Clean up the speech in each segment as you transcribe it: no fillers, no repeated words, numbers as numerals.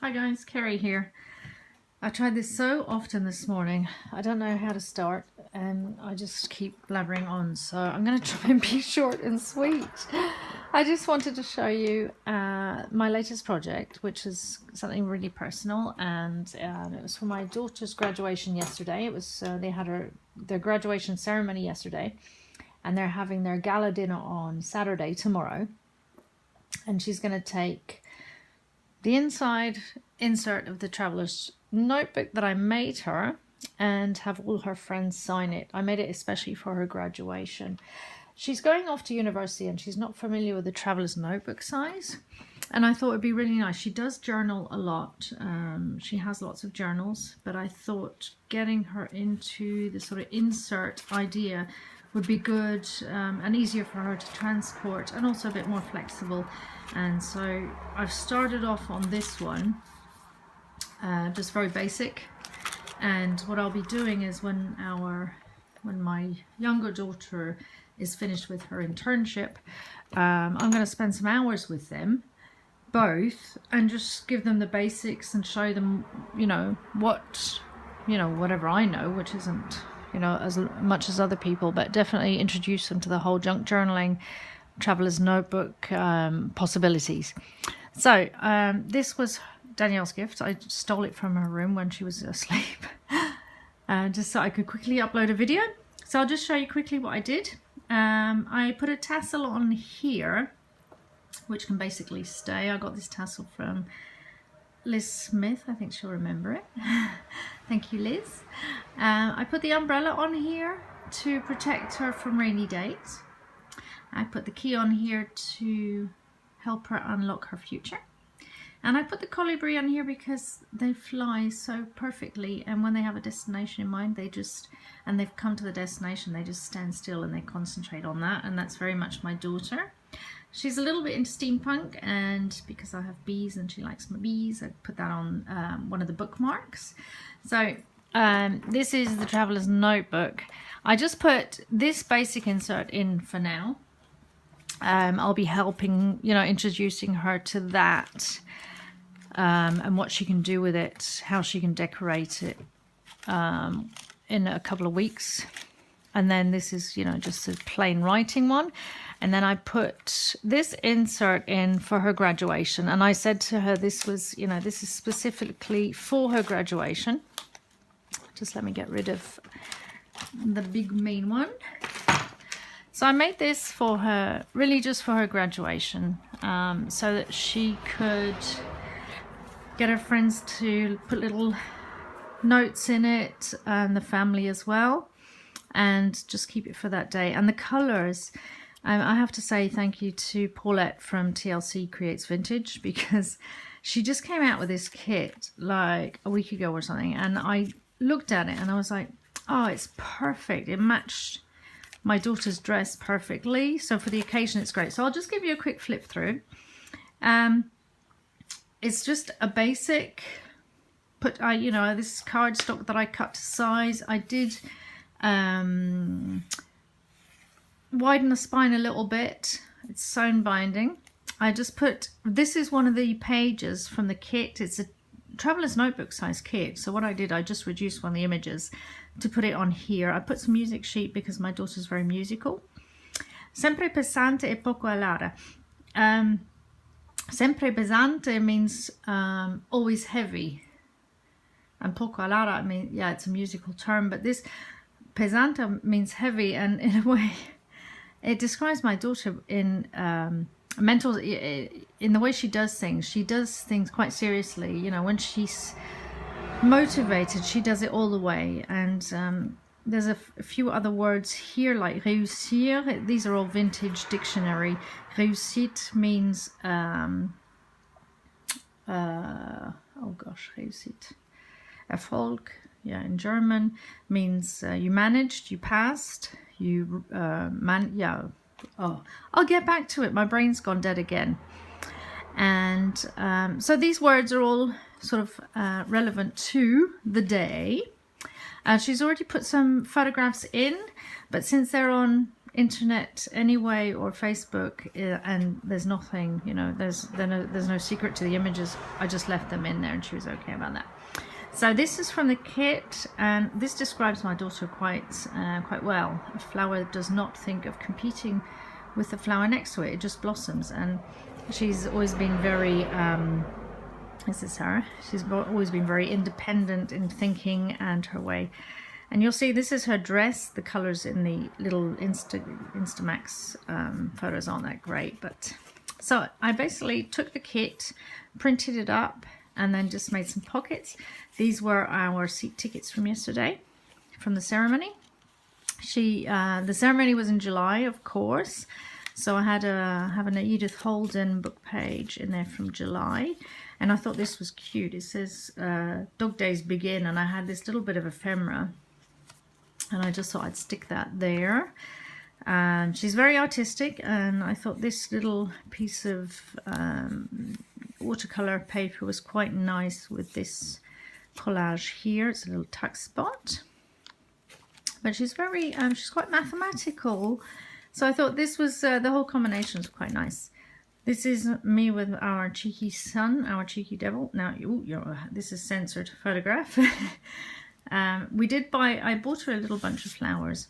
Hi guys, Kerry here. I tried this so often this morning. I don't know how to start and I just keep blabbering on. So I'm going to try and be short and sweet. I just wanted to show you my latest project, which is something really personal. And it was for my daughter's graduation yesterday. It was they had their graduation ceremony yesterday. And they're having their gala dinner on Saturday, tomorrow. And she's going to take the inside insert of the traveler's notebook that I made her and have all her friends sign it. I made it especially for her graduation. She's going off to university and she's not familiar with the traveler's notebook size. And I thought it'd be really nice. She does journal a lot. She has lots of journals, but I thought getting her into the sort of insert idea would be good and easier for her to transport, and also a bit more flexible. And so I've started off on this one, just very basic. And what I'll be doing is when my younger daughter is finished with her internship, I'm going to spend some hours with them both and just give them the basics and show them, whatever I know, which isn't as much as other people, but definitely introduce them to the whole junk journaling, traveler's notebook possibilities. So this was Danielle's gift. I stole it from her room when she was asleep, just so I could quickly upload a video. So I'll just show you quickly what I did. I put a tassel on here, which can basically stay. I got this tassel from Liz Smith. I think she'll remember it. Thank you, Liz. I put the umbrella on here to protect her from rainy days. I put the key on here to help her unlock her future. And I put the colibri on here because they fly so perfectly, and when they have a destination in mind, and they've come to the destination, they just stand still and they concentrate on that, and that's very much my daughter. She's a little bit into steampunk, and because I have bees and she likes my bees, I put that on one of the bookmarks. So this is the traveler's notebook. I just put this basic insert in for now. I'll be helping, introducing her to that and what she can do with it, how she can decorate it in a couple of weeks. And then this is, just a plain writing one. And then I put this insert in for her graduation. And I said to her, this was, this is specifically for her graduation. Just let me get rid of the big main one. So I made this for her, really just for her graduation, so that she could get her friends to put little notes in it, and the family as well, and just keep it for that day. And the colors, I have to say thank you to Paulette from TLC Creates Vintage, because she just came out with this kit like a week ago or something, and I looked at it and I was like, oh, it's perfect. It matched my daughter's dress perfectly, so for the occasion it's great. So I'll just give you a quick flip through. It's just a basic this is cardstock that I cut to size. I did widen the spine a little bit. It's sewn binding. I just put, this is one of the pages from the kit. It's a traveler's notebook size kit. So what I did, I just reduced one of the images to put it on here. I put some music sheet because my daughter's very musical. Sempre pesante e poco alare. Sempre pesante means always heavy. And poco alare, it's a musical term, but this pesante means heavy, and in a way it describes my daughter in in the way she does things. She does things quite seriously. When she's motivated, she does it all the way. And there's a few other words here like réussir. These are all vintage dictionary. Réussite means réussite. Erfolg, in German, means you managed, you passed, you I'll get back to it. My brain's gone dead again. And so these words are all sort of relevant to the day. She's already put some photographs in, but since they're on internet anyway, or Facebook, and there's nothing, you know, there's no secret to the images. I just left them in there, and she was okay about that. So this is from the kit, and this describes my daughter quite well. A flower does not think of competing with the flower next to it. It just blossoms, and she's always been very this is her. She's always been very independent in thinking and her way. And you'll see this is her dress. The colours in the little Instamax photos aren't that great, but so I basically took the kit, printed it up, and then just made some pockets. These were our seat tickets from yesterday, from the ceremony. The ceremony was in July, of course, so I had an Edith Holden book page in there from July, and I thought this was cute. It says Dog Days Begin, and I had this little bit of ephemera, and I just thought I'd stick that there. She's very artistic, and I thought this little piece of watercolor paper was quite nice with this collage here. It's a little tuck spot, but she's very she's quite mathematical, so I thought this was the whole combination was quite nice. This is me with our cheeky son, our cheeky devil. Now, this is censored photograph. I bought her a little bunch of flowers,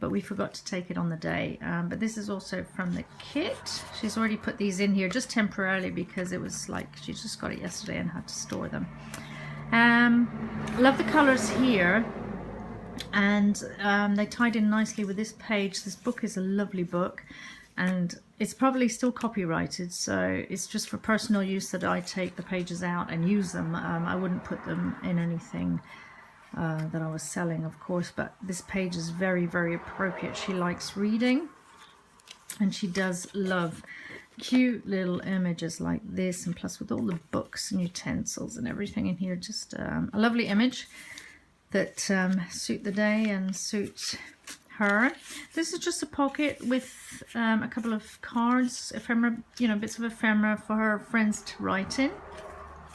but we forgot to take it on the day. But this is also from the kit. She's already put these in here just temporarily because it was like she just got it yesterday and had to store them. Love the colors here, and they tied in nicely with this page. This book is a lovely book, and it's probably still copyrighted, so it's just for personal use that I take the pages out and use them. I wouldn't put them in anything that I was selling, of course, but this page is very, very appropriate. She likes reading, and she does love cute little images like this, and plus with all the books and utensils and everything in here, just a lovely image that suit the day and suit her. This is just a pocket with a couple of cards, ephemera, you know, bits of ephemera for her friends to write in,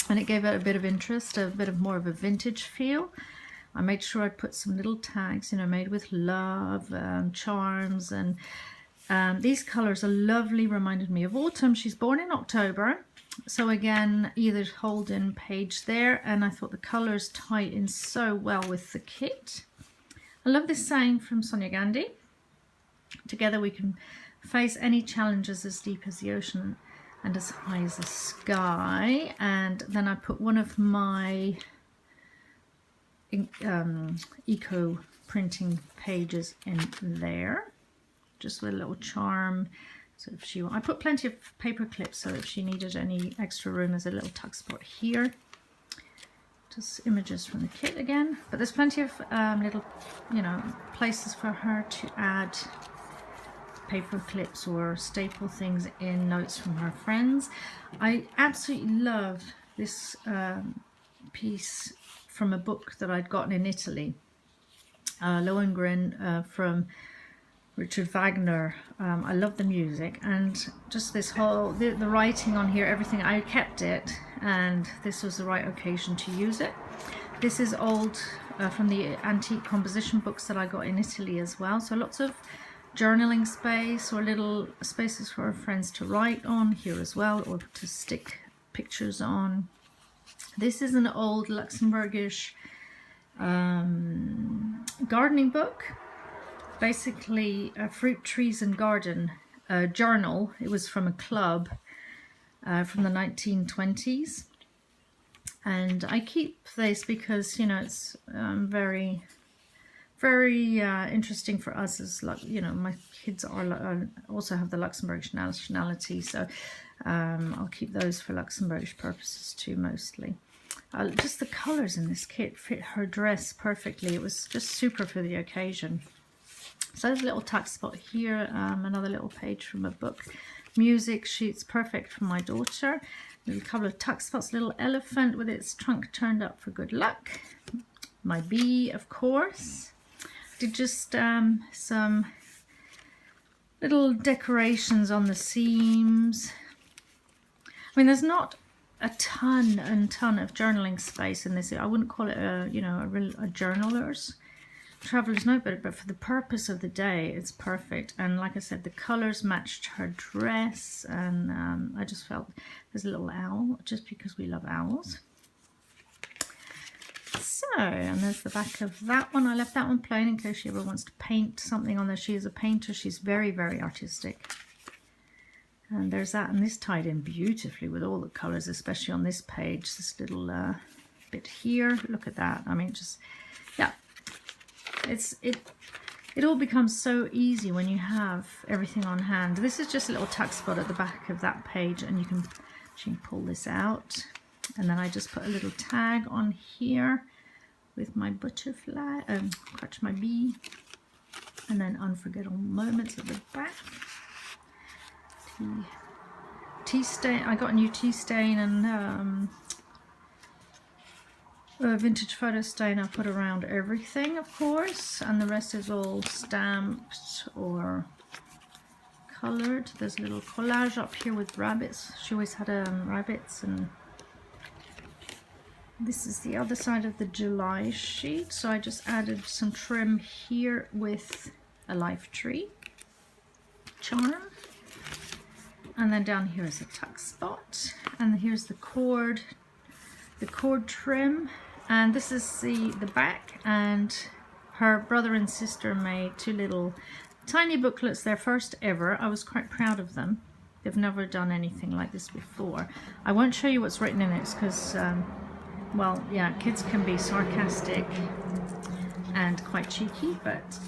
and it gave it a bit of interest, a bit of more of a vintage feel. I made sure I'd put some little tags, you know, made with love, charms, and these colors are lovely, reminded me of autumn. She's born in October, so again, Edith Holden page there, and I thought the colors tie in so well with the kit. I love this saying from Sonia Gandhi: together we can face any challenges as deep as the ocean and as high as the sky. And then I put one of my eco printing pages in there, just with a little charm. So if I put plenty of paper clips, so if she needed any extra room, there's a little tuck spot here. Just images from the kit again, but there's plenty of little, you know, places for her to add paper clips or staple things in, notes from her friends. I absolutely love this piece from a book that I'd gotten in Italy, Lohengrin from Richard Wagner. I love the music, and just this whole, the writing on here, everything, I kept it, and this was the right occasion to use it. This is old from the antique composition books that I got in Italy as well, so lots of journaling space or little spaces for our friends to write on here as well, or to stick pictures on. This is an old Luxembourgish gardening book, basically a fruit, trees and garden journal. It was from a club from the 1920s, and I keep this because, you know, it's very, very interesting for us as, you know, my kids are also have the Luxembourgish nationality, so I'll keep those for Luxembourgish purposes too, mostly. Just the colors in this kit fit her dress perfectly. It was just super for the occasion. So there's a little tuck spot here, another little page from a book. Music sheets, perfect for my daughter. A couple of tuck spots, little elephant with its trunk turned up for good luck. My bee, of course. Did just some little decorations on the seams. I mean, there's not a ton of journaling space in this. I wouldn't call it a, you know, a journalers traveler's notebook, but for the purpose of the day, it's perfect. And like I said, the colors matched her dress, and I just felt there's a little owl, just because we love owls. So, and there's the back of that one. I left that one plain in case she ever wants to paint something on there. She is a painter. She's very, very artistic. And there's that, and this tied in beautifully with all the colors, especially on this page. This little bit here. Look at that. I mean, just, yeah. It all becomes so easy when you have everything on hand. This is just a little tuck spot at the back of that page, and you can pull this out. And then I just put a little tag on here with my butterfly, catch my bee, and then unforgettable moments at the back. Tea stain. I got a new tea stain and a vintage photo stain I put around everything, of course, and the rest is all stamped or colored. There's a little collage up here with rabbits. She always had rabbits, and this is the other side of the July sheet. So I just added some trim here with a life tree charm. And then down here is a tuck spot. And here's the cord trim. And this is the back. And her brother and sister made two little tiny booklets, their first ever. I was quite proud of them. They've never done anything like this before. I won't show you what's written in it because, well, yeah, kids can be sarcastic and quite cheeky, but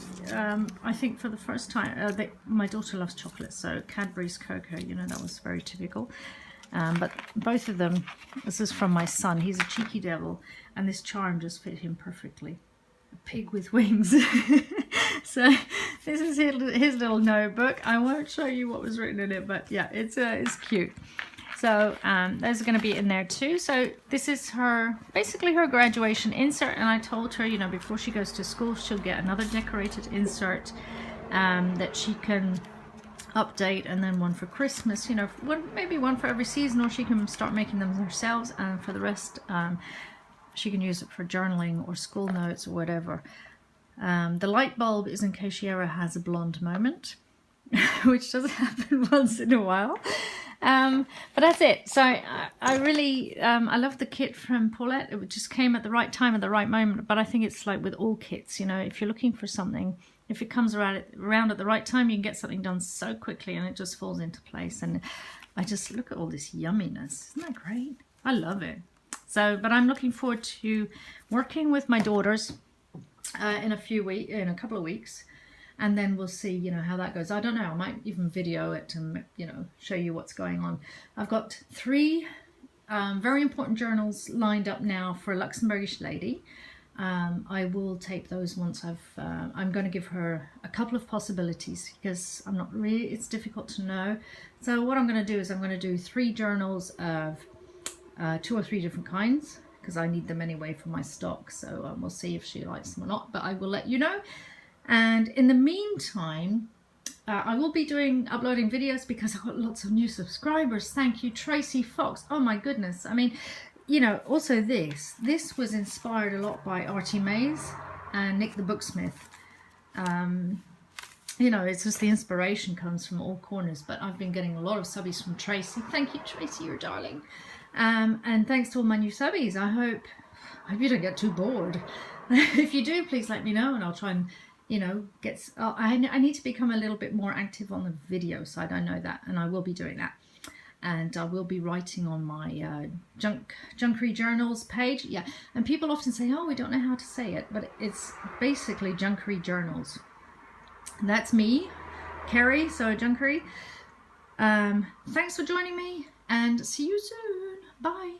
I think for the first time, my daughter loves chocolate, so Cadbury's cocoa, you know, that was very typical. But both of them, this is from my son, he's a cheeky devil, and this charm just fit him perfectly. A pig with wings. So this is his little notebook. I won't show you what was written in it, but yeah, it's cute. So those are going to be in there too. So this is basically her graduation insert, and I told her, you know, before she goes to school, she'll get another decorated insert that she can update, and then one for Christmas, you know, maybe one for every season, or she can start making them herself, and for the rest she can use it for journaling or school notes or whatever. The light bulb is in case she ever has a blonde moment, which does happen once in a while. But that's it. So I really, I love the kit from Paulette. It just came at the right time, at the right moment. But I think it's like with all kits, you know, if you're looking for something, if it comes around at the right time, you can get something done so quickly and it just falls into place. And I just look at all this yumminess. Isn't that great? I love it. So, but I'm looking forward to working with my daughters in a couple of weeks. And then we'll see, you know, how that goes. I don't know. I might even video it and, you know, show you what's going on. I've got 3 very important journals lined up now for a Luxembourgish lady. I will tape those once I'm going to give her a couple of possibilities because I'm not really, it's difficult to know. So what I'm going to do is I'm going to do 3 journals of 2 or 3 different kinds because I need them anyway for my stock. So we'll see if she likes them or not, but I will let you know. And in the meantime, I will be uploading videos because I've got lots of new subscribers. Thank you, Tracy Fox. Oh my goodness. I mean, you know, also this was inspired a lot by Artie Mays and Nick the Booksmith. You know, it's just the inspiration comes from all corners, but I've been getting a lot of subbies from Tracy. Thank you, Tracy, you're darling. And thanks to all my new subbies. I hope you don't get too bored. If you do, please let me know and I'll try and, you know, I need to become a little bit more active on the video side. I know that, and I will be doing that. And I will be writing on my Junkery Journals page. Yeah, and people often say, oh, we don't know how to say it, but it's basically Junkery Journals. And that's me, Kerry, so Junkery. Thanks for joining me, and see you soon. Bye.